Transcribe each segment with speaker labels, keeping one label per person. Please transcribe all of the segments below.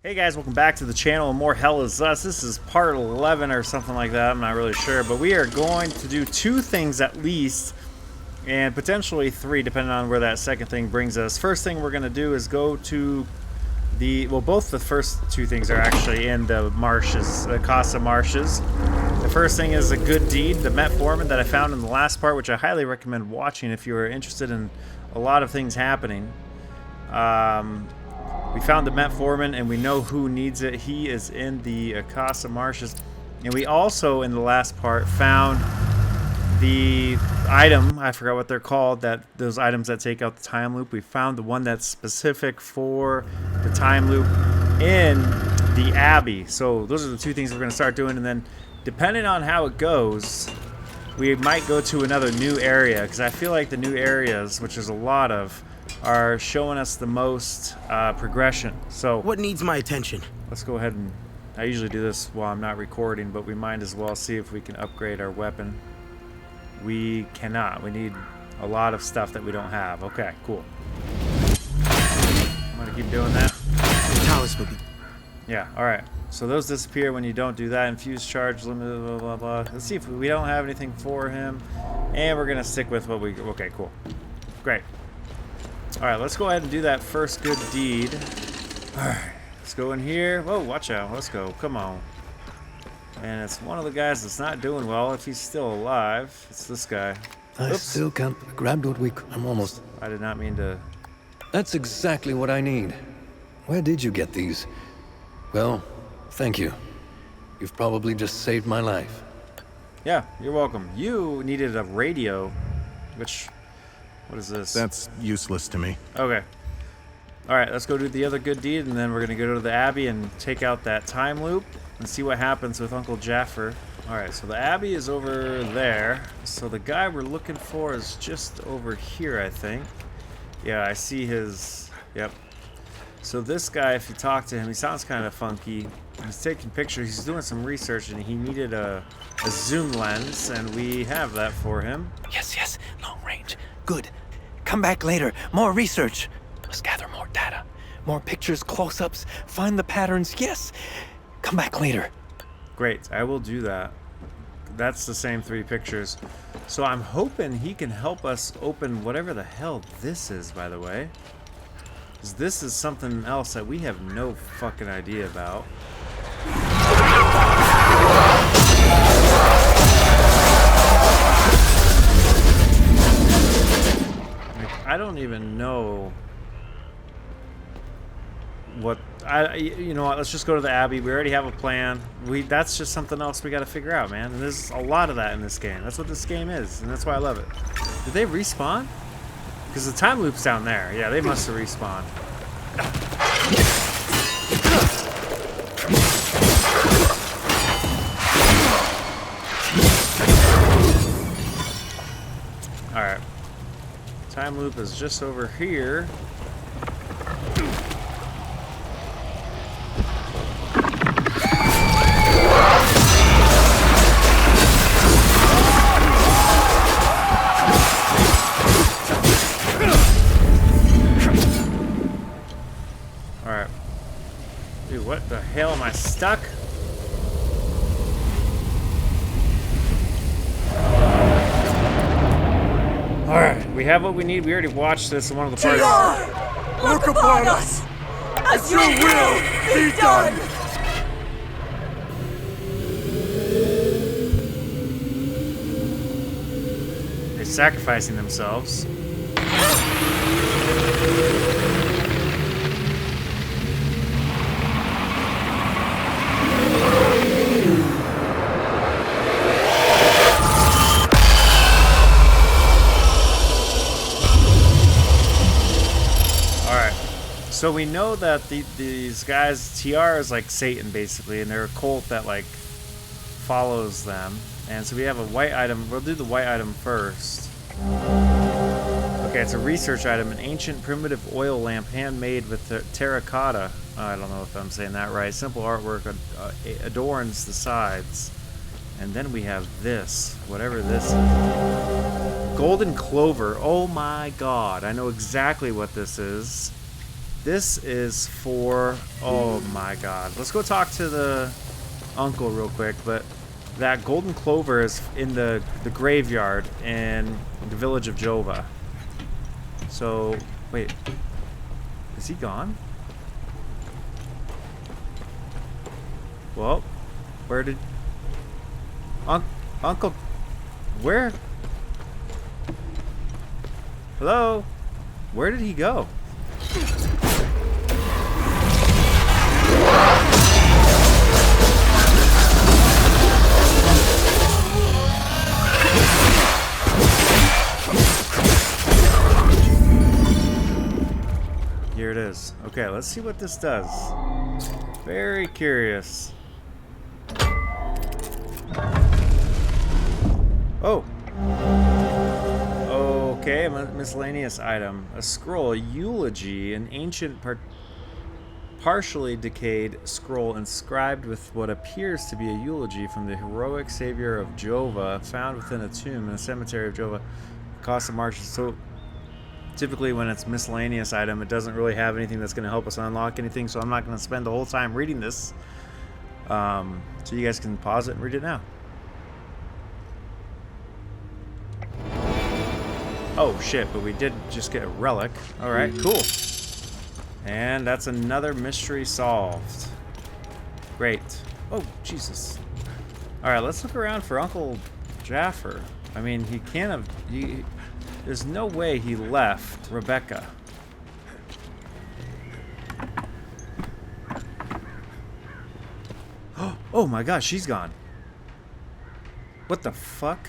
Speaker 1: Hey guys, welcome back to the channel. More Hell Is Us. This is part 11 or something like that. I'm not really sure, but we are going to do two things at least, and potentially three, depending on where that second thing brings us. First thing we're going to do is go to both the first two things are actually in the marshes, the Casa marshes. The first thing is a good deed, the metformin that I found in the last part, which I highly recommend watching if you are interested in a lot of things happening. We found the metformin, and we know who needs it. He is in the Casa marshes. And we also, in the last part, found the item. I forgot what they're called. Those items that take out the time loop. We found the one that's specific for the time loop in the Abbey. So those are the two things we're going to start doing. And then, depending on how it goes, we might go to another new area. Because I feel like the new areas, which there's a lot of, are showing us the most progression. So
Speaker 2: what needs my attention?
Speaker 1: Let's go ahead and I usually do this while I'm not recording, but we might as well see if we can upgrade our weapon. We cannot. We need a lot of stuff that we don't have. Okay, cool. I'm gonna keep doing that.
Speaker 2: The talisman.
Speaker 1: Yeah, alright. So those disappear when you don't do that. Infused charge, limited, blah, blah, blah. Let's see if we don't have anything for him. And we're gonna stick with what we... Okay, cool. Great. Alright, let's go ahead and do that first good deed. Alright, let's go in here. Whoa, watch out. Let's go. Come on. And it's one of the guys that's not doing well, if he's still alive. It's this guy.
Speaker 3: I still can't grab what I'm almost...
Speaker 1: I did not mean to...
Speaker 3: That's exactly what I need. Where did you get these? Well, thank you. You've probably just saved my life.
Speaker 1: Yeah, you're welcome. You needed a radio, which... What is this?
Speaker 4: That's useless to me.
Speaker 1: Okay. Alright, let's go do the other good deed, and then we're going to go to the Abbey and take out that time loop and see what happens with Uncle Jaffer. Alright, so the Abbey is over there. So the guy we're looking for is just over here, I think. Yeah, I see his... Yep. So this guy, if you talk to him, he sounds kind of funky. He's taking pictures. He's doing some research, and he needed a zoom lens, and we have that for him.
Speaker 5: Yes, long range. Good. Come back later. More research. Must gather more data. More pictures, close-ups, find the patterns. Yes. Come back later.
Speaker 1: Great. I will do that. That's the same 3 pictures. So I'm hoping he can help us open whatever the hell this is, by the way. Because this is something else that we have no fucking idea about. I don't even know what you know what, let's just go to the Abbey. We already have a plan. That's just something else we got to figure out, man. And there's a lot of that in this game. That's what this game is, and that's why I love it. Did they respawn? Because the time loop's down there. Yeah, they must have respawned. Alright. Time loop is just over here. Alright. Dude, what the hell? Am I stuck? Alright, we have what we need. We already watched this in one of the parts.
Speaker 6: Look upon us! As your will be done!
Speaker 1: They're sacrificing themselves. So we know that these guys, TR is like Satan basically, and they're a cult that like follows them. And so we have a white item. We'll do the white item first. Okay, it's a research item, an ancient primitive oil lamp handmade with terracotta. I don't know if I'm saying that right. Simple artwork adorns the sides. And then we have this, whatever this is. Golden clover. Oh my god, I know exactly what this is. This is for... Oh my god. Let's go talk to the uncle real quick, but that golden clover is in the graveyard in the village of Jova. So, wait. Is he gone? Well, where did... Uncle... Where? Hello? Where did he go? Here it is. Okay, let's see what this does. Very curious. Oh. Okay, a miscellaneous item. A scroll, a eulogy, an ancient partially decayed scroll inscribed with what appears to be a eulogy from the heroic savior of Jova, found within a tomb in the cemetery of Jova. Cost of marches. So typically when it's miscellaneous item, it doesn't really have anything that's going to help us unlock anything, so I'm not going to spend the whole time reading this. So you guys can pause it and read it now. Oh shit, but we did just get a relic. Alright, cool. And that's another mystery solved. Great. Oh, Jesus. Alright, let's look around for Uncle Jaffer. I mean, he can't have... There's no way he left Rebecca. Oh my gosh, she's gone. What the fuck?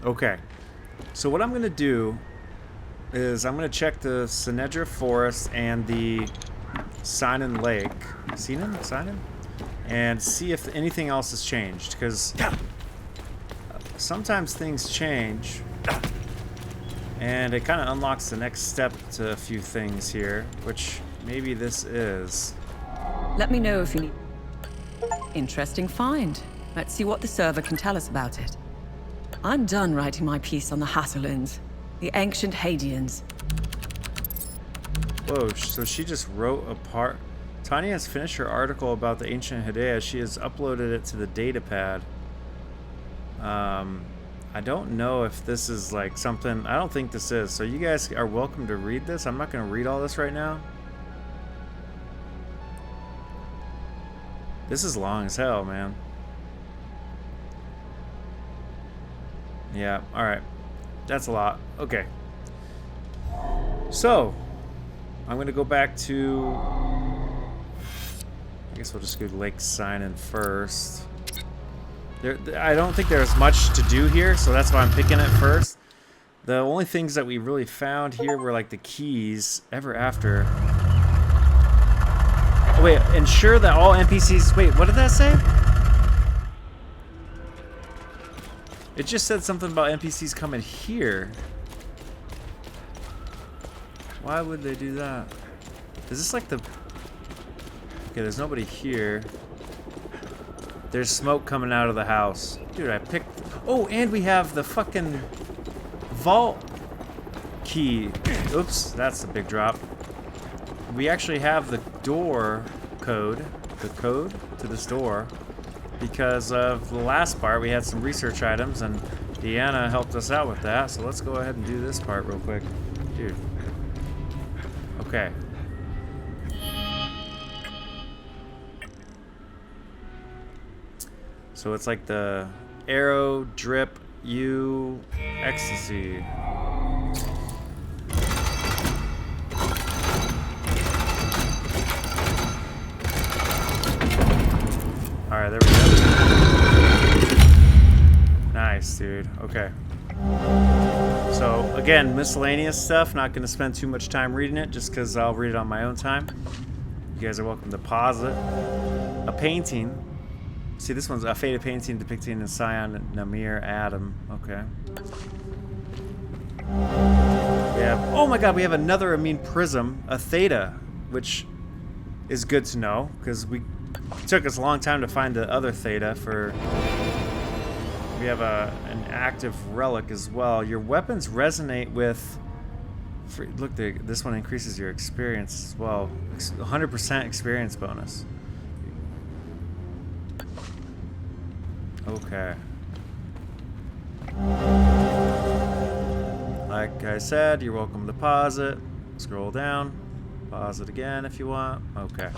Speaker 1: Okay. So what I'm gonna do is I'm gonna check the Sinedra Forest and the Sinan Lake. Sinan? And see if anything else has changed, because sometimes things change and it kind of unlocks the next step to a few things here, which maybe this is.
Speaker 4: Let me know if you need... Interesting find. Let's see what the server can tell us about it. I'm done writing my piece on the Hasselins, the ancient Hadeans.
Speaker 1: Whoa, so she just wrote a part. Tanya has finished her article about the ancient Hadea. She has uploaded it to the datapad. I don't know if this is like something... I don't think this is. So you guys are welcome to read this. I'm not going to read all this right now. This is long as hell, man. Yeah, alright. That's a lot. Okay. So, I'm going to go back to... I guess we'll just go to Lake Sinan first. I don't think there's much to do here, so that's why I'm picking it first. The only things that we really found here were like the keys. Ever after. Oh, wait, ensure that all NPCs... Wait, what did that say? It just said something about NPCs coming here. Why would they do that? Is this like the... Okay, there's nobody here. There's smoke coming out of the house. Dude, I picked... Oh, and we have the fucking vault key. Oops, that's a big drop. We actually have the door code. The code to this door. Because of the last part, we had some research items, and Deanna helped us out with that. So let's go ahead and do this part real quick. Dude. Okay. So it's like the arrow, drip, U, ecstasy. Alright, there we go. Nice, dude. Okay. So, again, miscellaneous stuff. Not going to spend too much time reading it, just because I'll read it on my own time. You guys are welcome to pause it. A painting. See, this one's a faded painting depicting the Scion Namir Adam. Okay. We have... Oh my god, we have another amine prism. A theta, which is good to know, because it took us a long time to find the other theta for We have an active relic as well. Your weapons resonate with... Look, this one increases your experience as well. 100% experience bonus. Okay. Like I said, you're welcome to pause it. Scroll down. Pause it again if you want. Okay.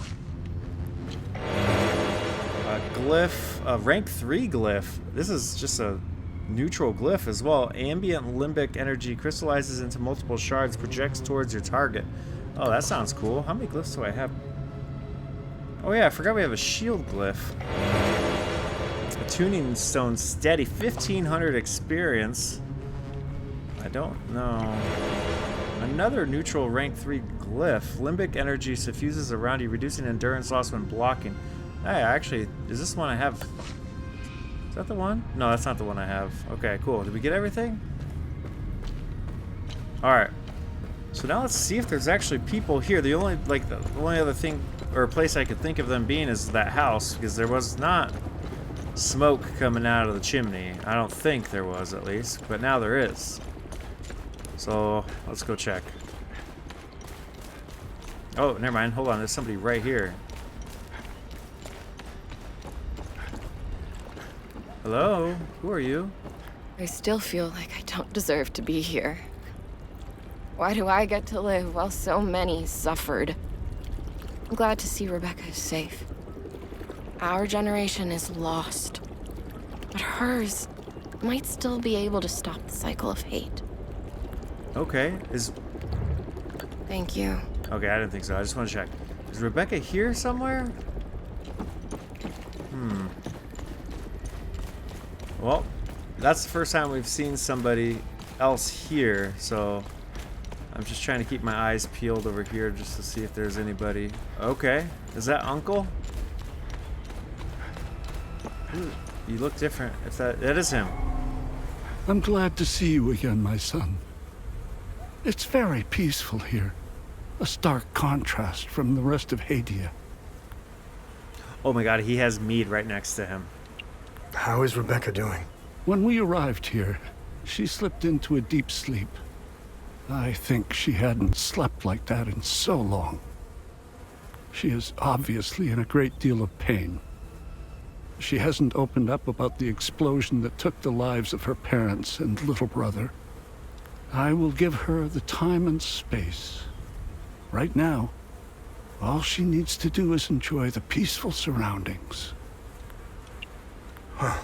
Speaker 1: A glyph, a rank 3 glyph. This is just a neutral glyph as well. Ambient limbic energy crystallizes into multiple shards, projects towards your target. Oh, that sounds cool. How many glyphs do I have? Oh yeah, I forgot we have a shield glyph. A tuning stone steady, 1500 experience. I don't know. Another neutral rank 3 glyph. Limbic energy suffuses around you, reducing endurance loss when blocking. Hey, actually, is this one I have? Is that the one? No, that's not the one I have. Okay, cool. Did we get everything? Alright. So now let's see if there's actually people here. The only other thing or place I could think of them being is that house, because there was not smoke coming out of the chimney. I don't think there was, at least, but now there is. So let's go check. Oh, never mind. Hold on. There's somebody right here. Hello? Who are you?
Speaker 7: I still feel like I don't deserve to be here. Why do I get to live while so many suffered? I'm glad to see Rebecca is safe. Our generation is lost, but hers might still be able to stop the cycle of hate.
Speaker 1: Okay,
Speaker 7: Thank you.
Speaker 1: Okay, I didn't think so. I just want to check. Is Rebecca here somewhere? Well, that's the first time we've seen somebody else here, so I'm just trying to keep my eyes peeled over here just to see if there's anybody. Okay, is that Uncle? Ooh, you look different. If that is him.
Speaker 8: I'm glad to see you again, my son. It's very peaceful here. A stark contrast from the rest of Hadia.
Speaker 1: Oh my god, he has mead right next to him.
Speaker 2: How is Rebecca doing?
Speaker 8: When we arrived here, she slipped into a deep sleep. I think she hadn't slept like that in so long. She is obviously in a great deal of pain. She hasn't opened up about the explosion that took the lives of her parents and little brother. I will give her the time and space. Right now, all she needs to do is enjoy the peaceful surroundings.
Speaker 2: Well,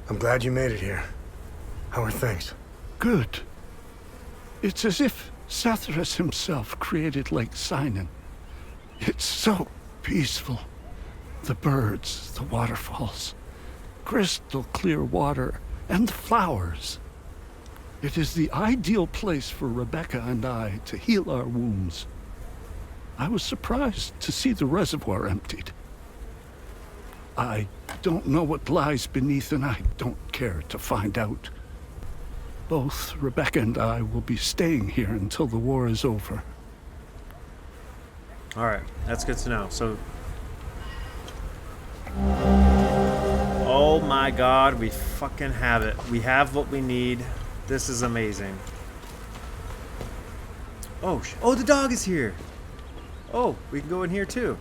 Speaker 2: I'm glad you made it here. How are things?
Speaker 8: Good. It's as if Satharas himself created Lake Sinan. It's so peaceful. The birds, the waterfalls, crystal clear water, and the flowers. It is the ideal place for Rebecca and I to heal our wounds. I was surprised to see the reservoir emptied. I don't know what lies beneath, and I don't care to find out. Both Rebecca and I will be staying here until the war is over.
Speaker 1: Alright, that's good to know. So... oh my god, we fucking have it. We have what we need. This is amazing. Oh, oh, the dog is here. Oh, we can go in here too.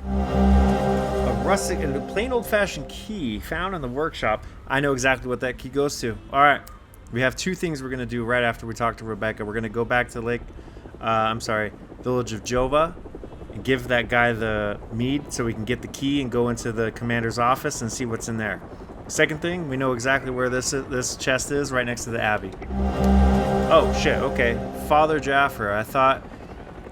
Speaker 1: A rustic and plain old-fashioned key found in the workshop. I know exactly what that key goes to. All right, we have two things we're gonna do right after we talk to Rebecca. We're gonna go back to Village of Jova, and give that guy the mead so we can get the key and go into the commander's office and see what's in there. Second thing, we know exactly where this chest is, right next to the abbey. Oh shit, okay. Father Jaffer, I thought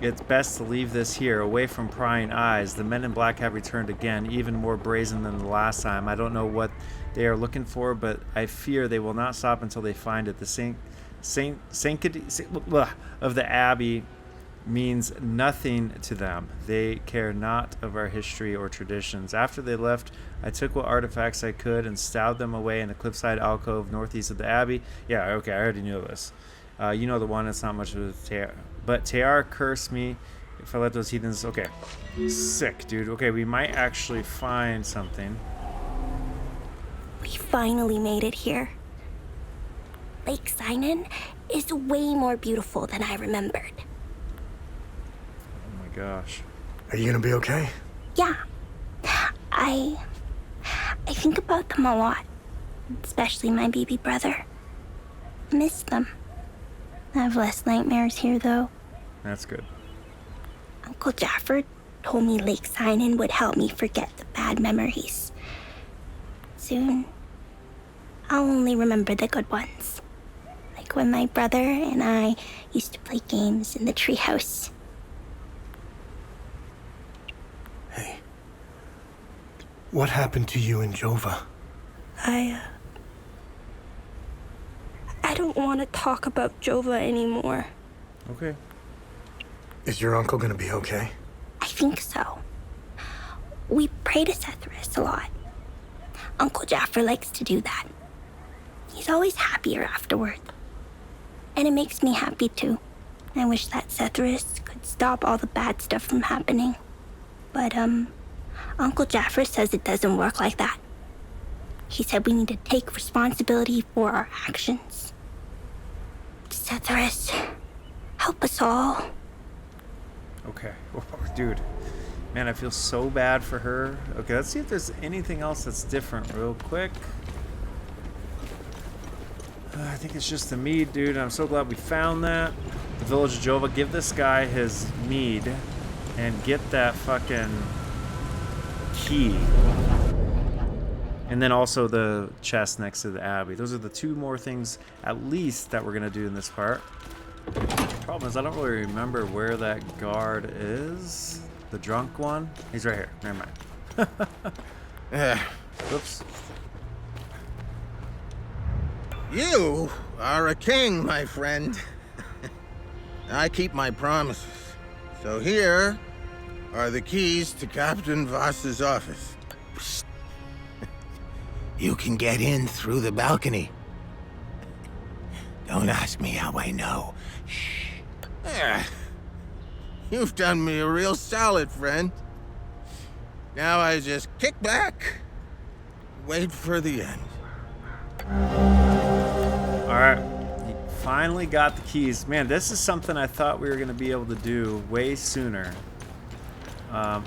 Speaker 1: it's best to leave this here, away from prying eyes. The men in black have returned again, even more brazen than the last time. I don't know what they are looking for, but I fear they will not stop until they find it. The sanctity of the abbey means nothing to them. They care not of our history or traditions. After they left, I took what artifacts I could and stowed them away in a cliffside alcove northeast of the abbey. Yeah, okay, I already knew this. You know the one, it's not much of a tear. But Tear cursed me if I let those heathens... Okay. Sick, dude. Okay, we might actually find something.
Speaker 9: We finally made it here. Lake Sinan is way more beautiful than I remembered.
Speaker 1: Oh my gosh.
Speaker 2: Are you gonna be okay?
Speaker 9: Yeah. I think about them a lot. Especially my baby brother. Miss them. I have less nightmares here, though.
Speaker 1: That's good.
Speaker 9: Uncle Jafford told me Lake Sinan would help me forget the bad memories. Soon, I'll only remember the good ones. Like when my brother and I used to play games in the treehouse.
Speaker 2: Hey. What happened to you and Jova?
Speaker 9: I don't want to talk about Jova anymore.
Speaker 1: Okay.
Speaker 2: Is your uncle gonna be okay?
Speaker 9: I think so. We pray to Sethris a lot. Uncle Jaffer likes to do that. He's always happier afterward. And it makes me happy too. I wish that Sethris could stop all the bad stuff from happening. But, Uncle Jaffer says it doesn't work like that. He said we need to take responsibility for our actions. Sethris, help us all.
Speaker 1: Okay. Oh, dude. Man, I feel so bad for her. Okay, let's see if there's anything else that's different real quick. I think it's just the mead, dude. I'm so glad we found that. The village of Jova. Give this guy his mead and get that fucking key. And then also the chest next to the abbey. Those are the two more things, at least, that we're going to do in this part. Problem is, I don't really remember where that guard is. The drunk one? He's right here. Never mind. Oops.
Speaker 10: You are a king, my friend. I keep my promises. So here are the keys to Captain Voss's office. You can get in through the balcony. Don't ask me how I know. Shh. There. You've done me a real solid, friend. Now I just kick back, wait for the end.
Speaker 1: Alright. He finally got the keys. Man, this is something I thought we were going to be able to do way sooner.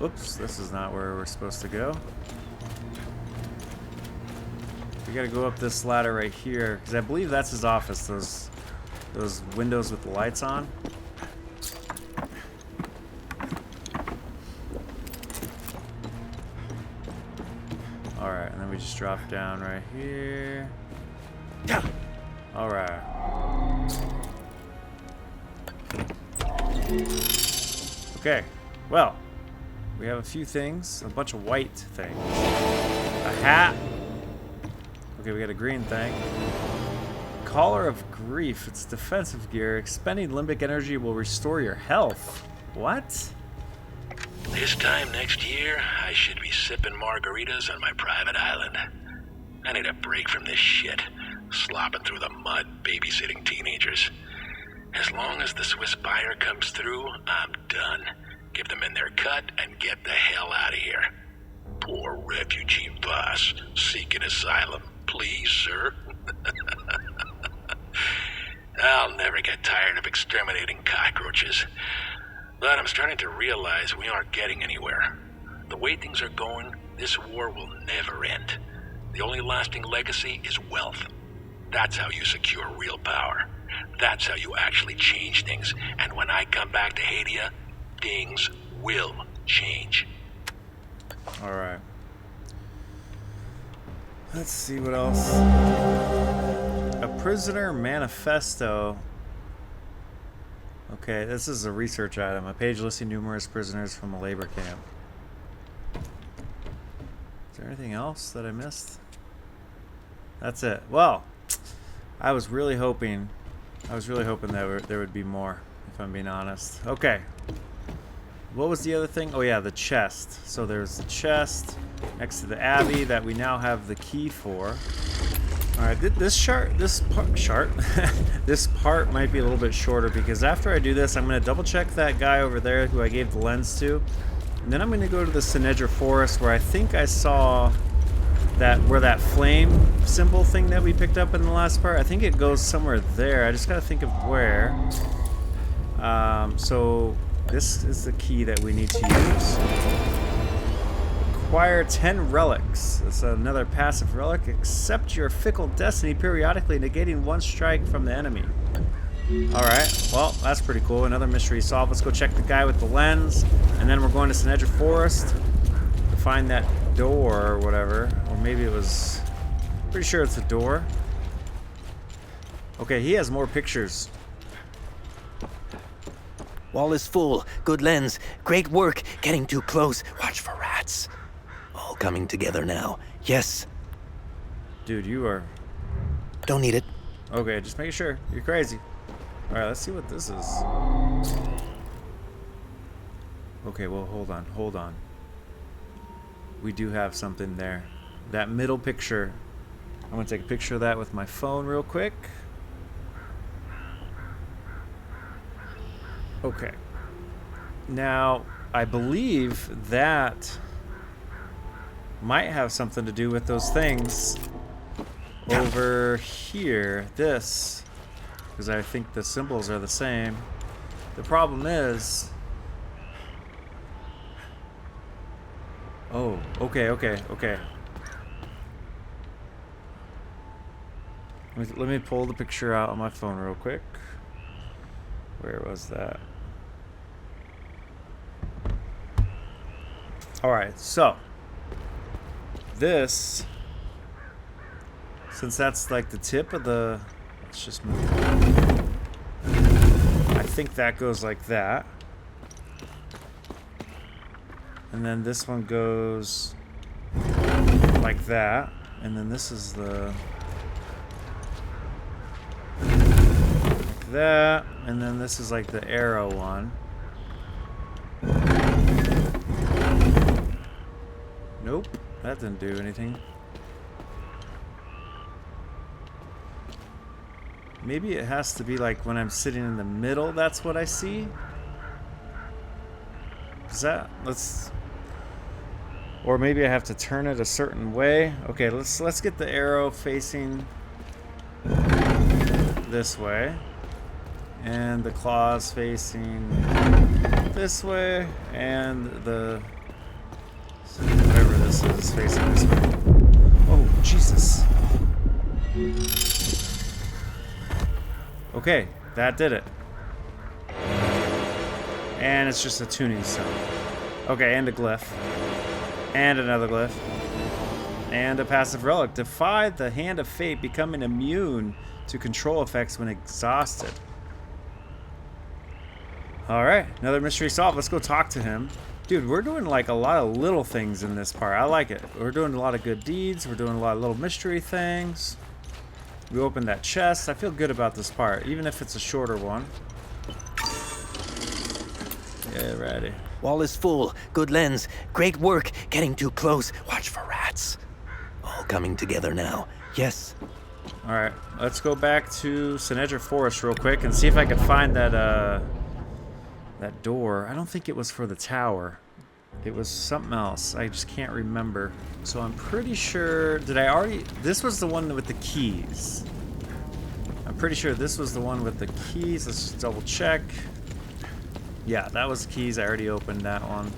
Speaker 1: Oops, this is not where we're supposed to go. We gotta go up this ladder right here, because I believe that's his office, those windows with the lights on. Alright, and then we just drop down right here. Alright. Okay, well, we have a few things, a bunch of white things. A hat. Okay, we got a green thing. Collar of Grief. It's defensive gear. Expending limbic energy will restore your health. What?
Speaker 11: This time next year, I should be sipping margaritas on my private island. I need a break from this shit. Slopping through the mud, babysitting teenagers. As long as the Swiss buyer comes through, I'm done. Give them in their cut and get the hell out of here. Poor refugee Voss, seeking asylum. Please, sir. I'll never get tired of exterminating cockroaches. But I'm starting to realize we aren't getting anywhere. The way things are going, this war will never end. The only lasting legacy is wealth. That's how you secure real power. That's how you actually change things. And when I come back to Hadia, things will change.
Speaker 1: Alright. Let's see what else. A prisoner manifesto. Okay, this is a research item. A page listing numerous prisoners from a labor camp. Is there anything else that I missed? That's it. Well, I was really hoping that there would be more, if I'm being honest. Okay. What was the other thing? Oh yeah, the chest. So there's the chest next to the abbey that we now have the key for. All right, this part might be a little bit shorter because after I do this, I'm going to double check that guy over there who I gave the lens to, and then I'm going to go to the Sinedra Forest where I think I saw where that flame symbol thing that we picked up in the last part. I think it goes somewhere there. I just gotta think of where. So this is the key that we need to use. Acquire 10 relics. It's another passive relic. Accept your fickle destiny periodically, negating one strike from the enemy. Alright, well, that's pretty cool. Another mystery solved. Let's go check the guy with the lens. And then we're going to Sinedra Forest to find that door or whatever. Or maybe it was... Pretty sure it's a door. Okay, he has more pictures.
Speaker 5: Wall is full. Good lens. Great work. Getting too close. Watch for rats. All coming together now. Yes.
Speaker 1: Dude, you are...
Speaker 5: Don't need it.
Speaker 1: Okay, just making sure. You're crazy. Alright, let's see what this is. Okay, well, hold on. We do have something there. That middle picture. I'm gonna take a picture of that with my phone real quick. Okay. Now, I believe that might have something to do with those things over here. This. Because I think the symbols are the same. The problem is... Oh, okay. Let me pull the picture out on my phone real quick. Where was that? Alright, so this, since that's like the tip of the, let's just move. I think that goes like that. And then this one goes like that. And then this is the, like that. And then this is like the arrow one. Nope, that didn't do anything. Maybe it has to be like when I'm sitting in the middle, that's what I see. Is that, let's, or maybe I have to turn it a certain way. Okay, let's get the arrow facing this way. And the claws facing this way. And the, whatever this is, facing this way. Oh, Jesus. Okay, that did it. And it's just a tuning stone. Okay, and a glyph. And another glyph. And a passive relic. Defy the hand of fate, becoming immune to control effects when exhausted. Alright, another mystery solved. Let's go talk to him. Dude, we're doing like a lot of little things in this part. I like it. We're doing a lot of good deeds. We're doing a lot of little mystery things. We opened that chest. I feel good about this part, even if it's a shorter one. Yeah, ready.
Speaker 5: Wall is full. Good lens. Great work. Getting too close. Watch for rats. All coming together now. Yes.
Speaker 1: Alright, let's go back to Sinedra Forest real quick and see if I can find that, that door. I don't think it was for the tower. It was something else. I just can't remember. So I'm pretty sure... Did I already... This was the one with the keys. I'm pretty sure this was the one with the keys. Let's just double check. Yeah, that was the keys. I already opened that one.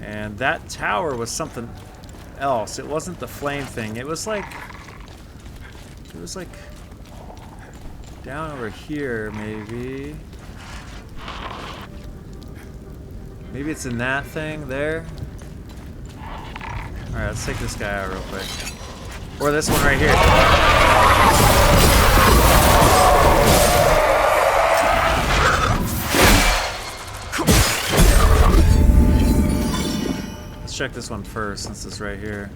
Speaker 1: And that tower was something else. It wasn't the flame thing. It was like... It was like... Down over here, maybe... Maybe it's in that thing there. Alright, let's take this guy out real quick. Or this one right here. Let's check this one first since it's right here.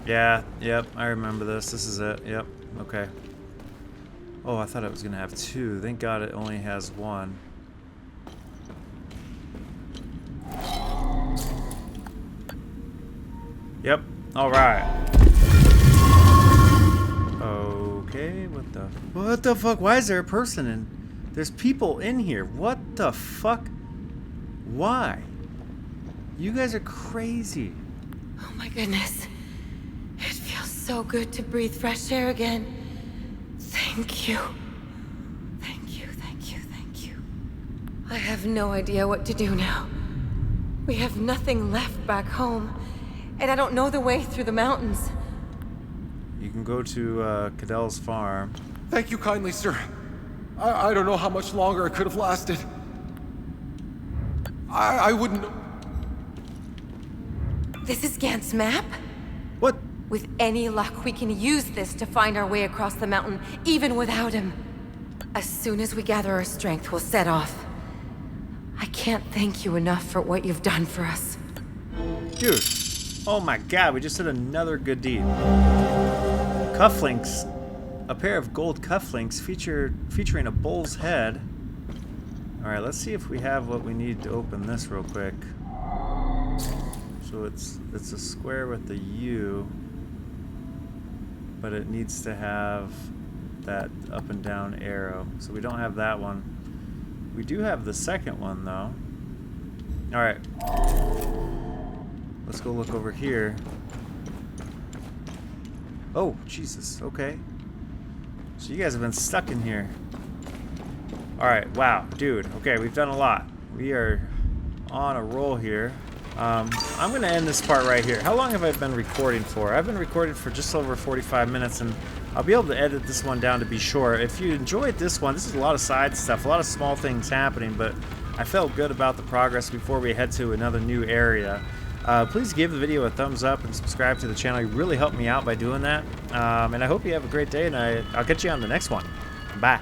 Speaker 1: Yeah, yep, I remember this. This is it, yep, okay. Oh, I thought it was gonna have two. Thank God it only has one. Yep. All right. Okay. What the fuck? Why is there a person in? There's people in here. What the fuck? Why? You guys are crazy.
Speaker 12: Oh my goodness. It feels so good to breathe fresh air again. Thank you. Thank you, thank you, thank you. I have no idea what to do now. We have nothing left back home, and I don't know the way through the mountains.
Speaker 1: You can go to Cadell's farm.
Speaker 6: Thank you kindly, sir. I don't know how much longer I could have lasted. I wouldn't...
Speaker 12: This is Gant's map?
Speaker 1: What?
Speaker 12: With any luck, we can use this to find our way across the mountain, even without him. As soon as we gather our strength, we'll set off. I can't thank you enough for what you've done for us.
Speaker 1: Dude. Oh my god, we just did another good deed. Cufflinks. A pair of gold cufflinks featuring a bull's head. Alright, let's see if we have what we need to open this real quick. So it's a square with the U, but it needs to have that up and down arrow. So we don't have that one. We do have the second one though. Alright. Let's go look over here. Oh, Jesus, okay. So you guys have been stuck in here. Alright, wow, dude. Okay, we've done a lot. We are on a roll here. I'm going to end this part right here. How long have I been recording for? I've been recording for just over 45 minutes, and I'll be able to edit this one down to be short. If you enjoyed this one, this is a lot of side stuff, a lot of small things happening, but I felt good about the progress before we head to another new area. Please give the video a thumbs up and subscribe to the channel. You really help me out by doing that. And I hope you have a great day, and I'll catch you on the next one. Bye.